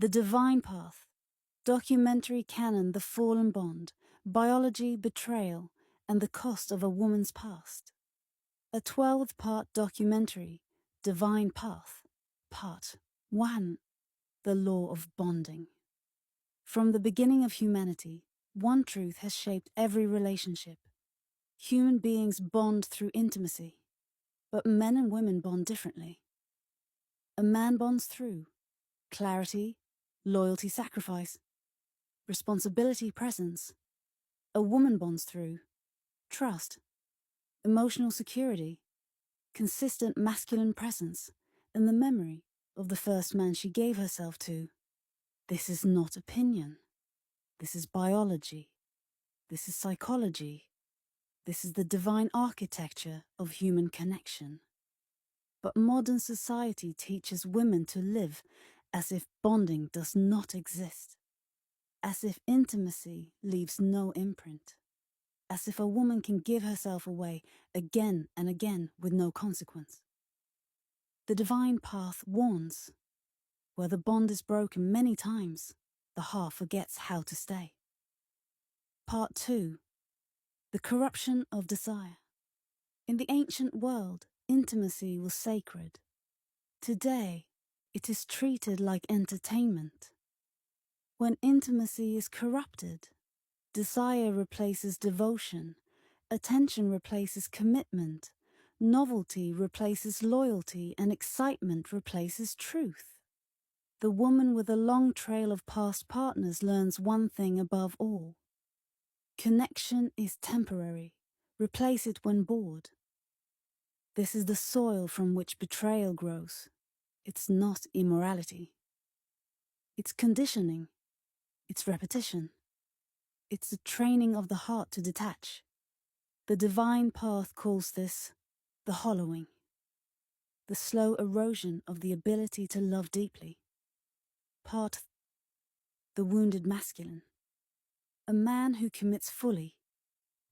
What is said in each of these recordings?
The Divine Path, documentary canon The Fallen Bond, biology, betrayal, and the cost of a woman's past. A 12-part documentary, Divine Path, Part 1, The Law of Bonding. From the beginning of humanity, one truth has shaped every relationship. Human beings bond through intimacy, but men and women bond differently. A man bonds through clarity, loyalty, sacrifice, responsibility, presence. A woman bonds through trust, emotional security, consistent masculine presence, and the memory of the first man she gave herself to. This is not opinion. This is biology. This is psychology. This is the divine architecture of human connection. But modern society teaches women to live as if bonding does not exist, as if intimacy leaves no imprint, as if a woman can give herself away again and again with no consequence. The Divine Path warns, where the bond is broken many times, the heart forgets how to stay. Part 2. The corruption of desire. In the ancient world, intimacy was sacred. Today, it is treated like entertainment. When intimacy is corrupted, desire replaces devotion, attention replaces commitment, novelty replaces loyalty, and excitement replaces truth. The woman with a long trail of past partners learns one thing above all. Connection is temporary. Replace it when bored. This is the soil from which betrayal grows. It's not immorality. It's conditioning. It's repetition. It's the training of the heart to detach. The Divine Path calls this the hollowing, the slow erosion of the ability to love deeply. Part the wounded masculine. A man who commits fully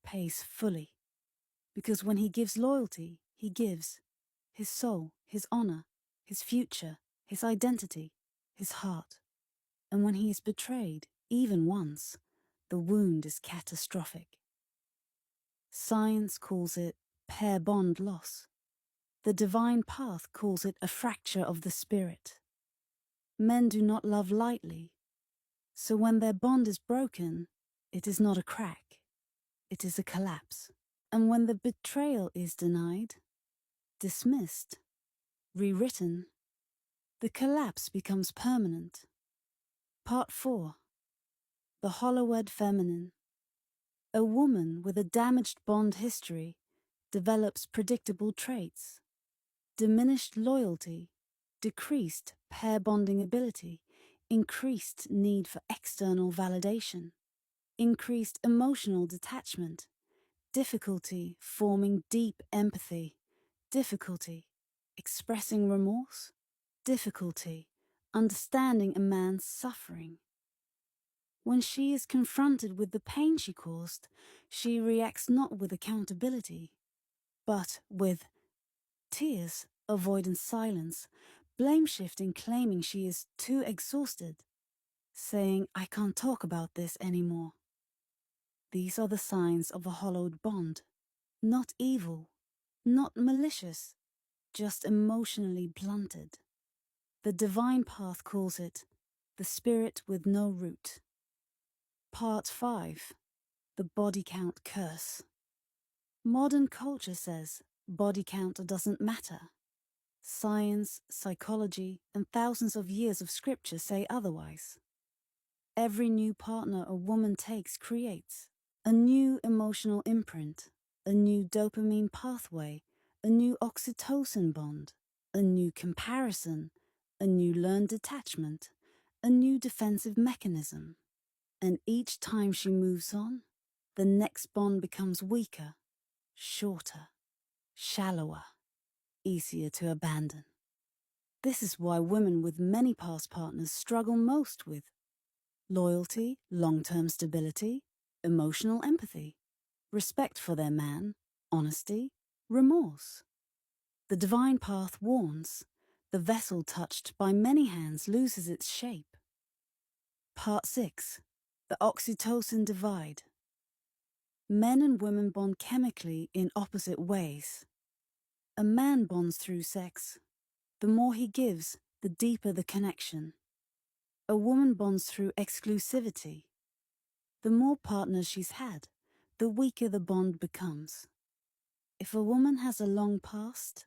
pays fully, because when he gives loyalty, he gives his soul, his honor, his future, his identity, his heart. And when he is betrayed, even once, the wound is catastrophic. Science calls it pair bond loss. The Divine Path calls it a fracture of the spirit. Men do not love lightly, so when their bond is broken, it is not a crack, it is a collapse. And when the betrayal is denied, dismissed, rewritten, the collapse becomes permanent. Part 4. The hollowed feminine. A woman with a damaged bond history develops predictable traits. Diminished loyalty, decreased pair bonding ability, increased need for external validation, increased emotional detachment, difficulty forming deep empathy, difficulty expressing remorse, difficulty understanding a man's suffering. When she is confronted with the pain she caused, she reacts not with accountability, but with tears, avoidance, silence, blame shifting, claiming she is too exhausted, saying, "I can't talk about this anymore." These are the signs of a hollowed bond. Not evil, not malicious, just emotionally blunted. The Divine Path calls it the spirit with no root. Part 5. The Body Count Curse. Modern culture says body count doesn't matter. Science, psychology, and thousands of years of scripture say otherwise. Every new partner a woman takes creates a new emotional imprint, a new dopamine pathway, a new oxytocin bond, a new comparison, a new learned detachment, a new defensive mechanism. And each time she moves on, the next bond becomes weaker, shorter, shallower, easier to abandon. This is why women with many past partners struggle most with loyalty, long-term stability, emotional empathy, respect for their man, honesty, remorse. The Divine Path warns, the vessel touched by many hands loses its shape. Part 6. The oxytocin divide. Men and women bond chemically in opposite ways. A man bonds through sex. The more he gives, the deeper the connection. A woman bonds through exclusivity. The more partners she's had, the weaker the bond becomes. If a woman has a long past,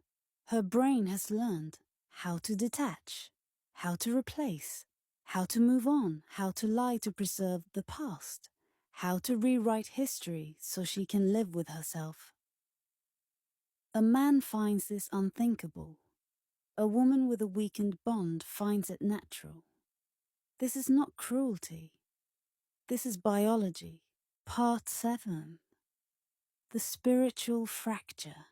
her brain has learned how to detach, how to replace, how to move on, how to lie to preserve the past, how to rewrite history so she can live with herself. A man finds this unthinkable. A woman with a weakened bond finds it natural. This is not cruelty. This is biology. Part 7. The spiritual fracture.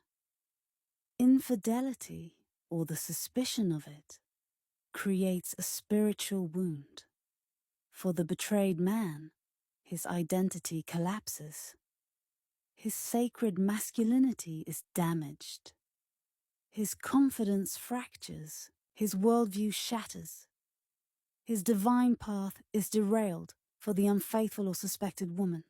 Infidelity, or the suspicion of it, creates a spiritual wound. For the betrayed man, his identity collapses. His sacred masculinity is damaged. His confidence fractures. His worldview shatters. His divine path is derailed for the unfaithful or suspected woman.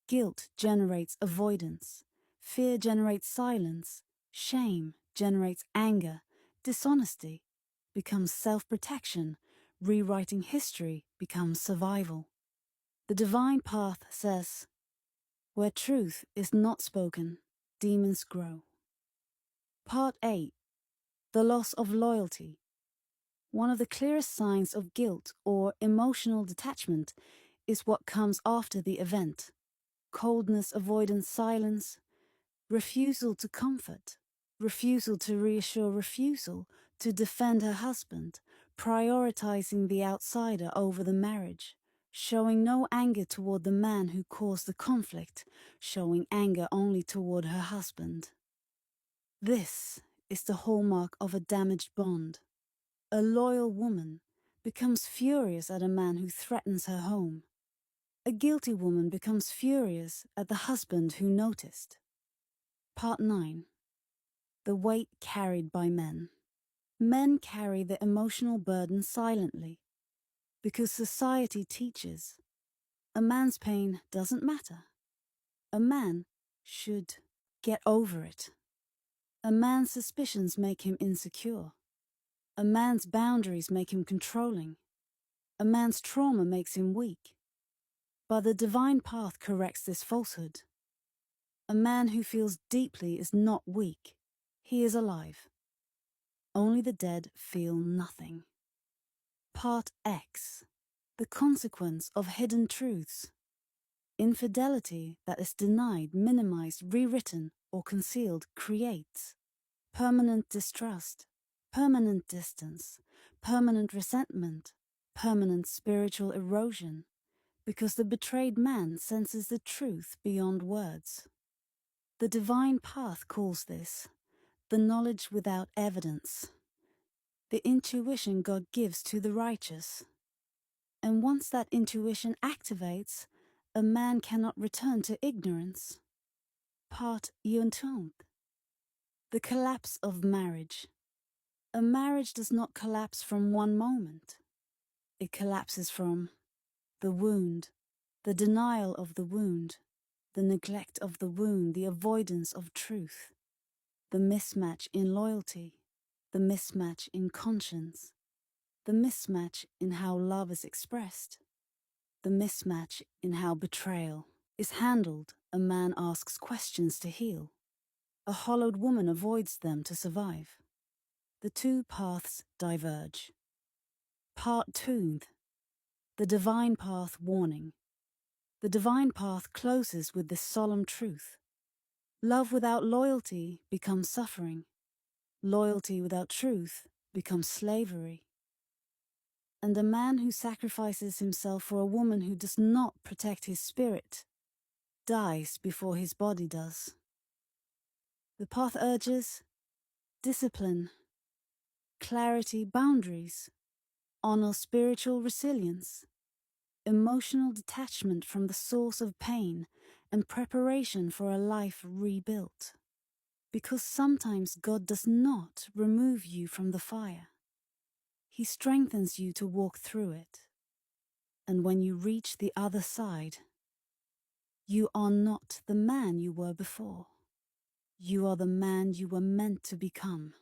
Guilt generates avoidance. Fear generates silence. Shame generates anger. Dishonesty becomes self-protection. Rewriting history becomes survival. The divine path says, where truth is not spoken, demons grow. Part 8. The loss of loyalty. One of the clearest signs of guilt or emotional detachment is what comes after the event. Coldness, avoidance, silence, refusal to comfort, refusal to reassure, refusal to defend her husband, prioritizing the outsider over the marriage, showing no anger toward the man who caused the conflict, showing anger only toward her husband. This is the hallmark of a damaged bond. A loyal woman becomes furious at a man who threatens her home. A guilty woman becomes furious at the husband who noticed. Part 9. The weight carried by men. Men carry the emotional burden silently because society teaches a man's pain doesn't matter. A man should get over it. A man's suspicions make him insecure. A man's boundaries make him controlling. A man's trauma makes him weak. But the divine path corrects this falsehood. A man who feels deeply is not weak. He is alive. Only the dead feel nothing. Part X. The consequence of hidden truths. Infidelity that is denied, minimized, rewritten, or concealed creates permanent distrust, permanent distance, permanent resentment, permanent spiritual erosion, because the betrayed man senses the truth beyond words. The divine path calls this the knowledge without evidence, the intuition God gives to the righteous. And once that intuition activates, a man cannot return to ignorance. Part 11. The collapse of marriage. A marriage does not collapse from one moment. It collapses from the wound, the denial of the wound, the neglect of the wound, the avoidance of truth, the mismatch in loyalty, the mismatch in conscience, the mismatch in how love is expressed, the mismatch in how betrayal is handled. A man asks questions to heal. A hollowed woman avoids them to survive. The two paths diverge. Part 2. The divine path warning. The divine path closes with this solemn truth. Love without loyalty becomes suffering. Loyalty without truth becomes slavery. And a man who sacrifices himself for a woman who does not protect his spirit dies before his body does. The path urges discipline, clarity, boundaries, honor spiritual resilience, emotional detachment from the source of pain, and preparation for a life rebuilt. Because sometimes God does not remove you from the fire. He strengthens you to walk through it. And when you reach the other side, you are not the man you were before. You are the man you were meant to become.